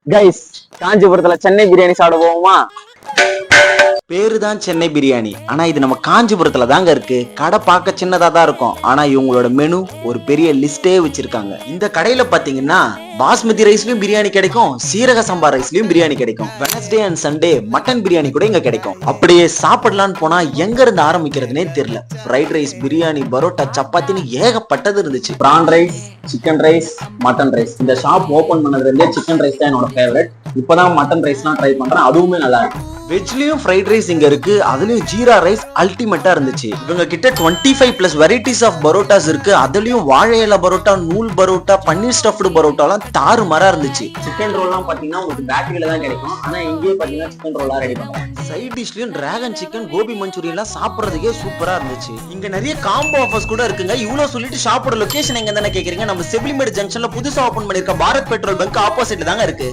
Guys, காஞ்சிபுரத்துல சென்னை பிரியாணி சாப்பிட போவோமா? பேரு தான் சென்னை பிரியாணி, ஆனா இது நம்ம காஞ்சிபுரத்துல தாங்க இருக்கு. கடை பார்க்க சின்னதா தான் இருக்கும், ஆனா இவங்களோட மெனு ஒரு பெரிய லிஸ்டே வச்சிருக்காங்க. இந்த கடையில பாத்தீங்கன்னா பாஸ்மதி ரைஸ்லயும் பிரியாணி கிடைக்கும், சீரக சம்பா ரைஸ்லயும் பிரியாணி கிடைக்கும். Wednesday and Sunday mutton biryani கூட இங்க கிடைக்கும். அப்படியே சாப்பிடலான்னு போனா எங்க இருந்து ஆரம்பிக்கிறதுனே தெரியல. ஃப்ரைட் ரைஸ், பிரியாணி, பரோட்டா, சப்பாத்தின்னு ஏகப்பட்டது இருந்துச்சு. Prawn rice, chicken rice, mutton rice. இந்த ஷாப் ஓபன் பண்ணதுல இருந்தே சிக்கன் ரைஸ் தான் என்னோட ஃபேவரட். இப்பதான் மட்டன் ரைஸ்லாம் ட்ரை பண்றேன், அதுவுமே நல்லா இருக்கு. வெஜ்லயும் ஃப்ரைட் ரைஸ் இங்க இருக்கு, அதுலயும் ஜீரா ரைஸ் அல்டிமேட்டா இருந்துச்சு. இவங்க கிட்ட 25+ வெரைட்டிஸ் ஆஃப் பரோட்டாஸ் இருக்கு. அதுலயும் வாழை இலை பரோட்டா, நூல் பரோட்டா, பன்னீர் ஸ்டஃப்டு பரோட்டாலாம் தாறுமாறா இருந்துச்சு. சிக்கன் ரோல்லாம் பாத்தீங்கன்னா உங்களுக்கு பேக்கரியில தான் கிடைக்கும், ஆனா இங்கேயே பாத்தீங்கன்னா சிக்கன் ரோலா ரெடி பண்றாங்க. சைட் டிஷ்லயும் டிராகன் சிக்கன், கோபி மஞ்சூரியன் எல்லாம் சாப்பிடுறதுக்கே சூப்பரா இருந்துச்சு. இங்க நிறைய காம்போ ஆஃபர்ஸ் கூட இருக்குங்க. இவ்வளவு சொல்லிட்டு ஷாப்போட லொகேஷன் எங்க தானே கேக்குறீங்க? நம்ம செவிலிமேடு ஜங்ஷன்ல புதுசா ஓபன் பண்ணிருக்க பாரத் பெட்ரோல் பங்க் ஆப்போசிட்ல தாங்க இருக்கு.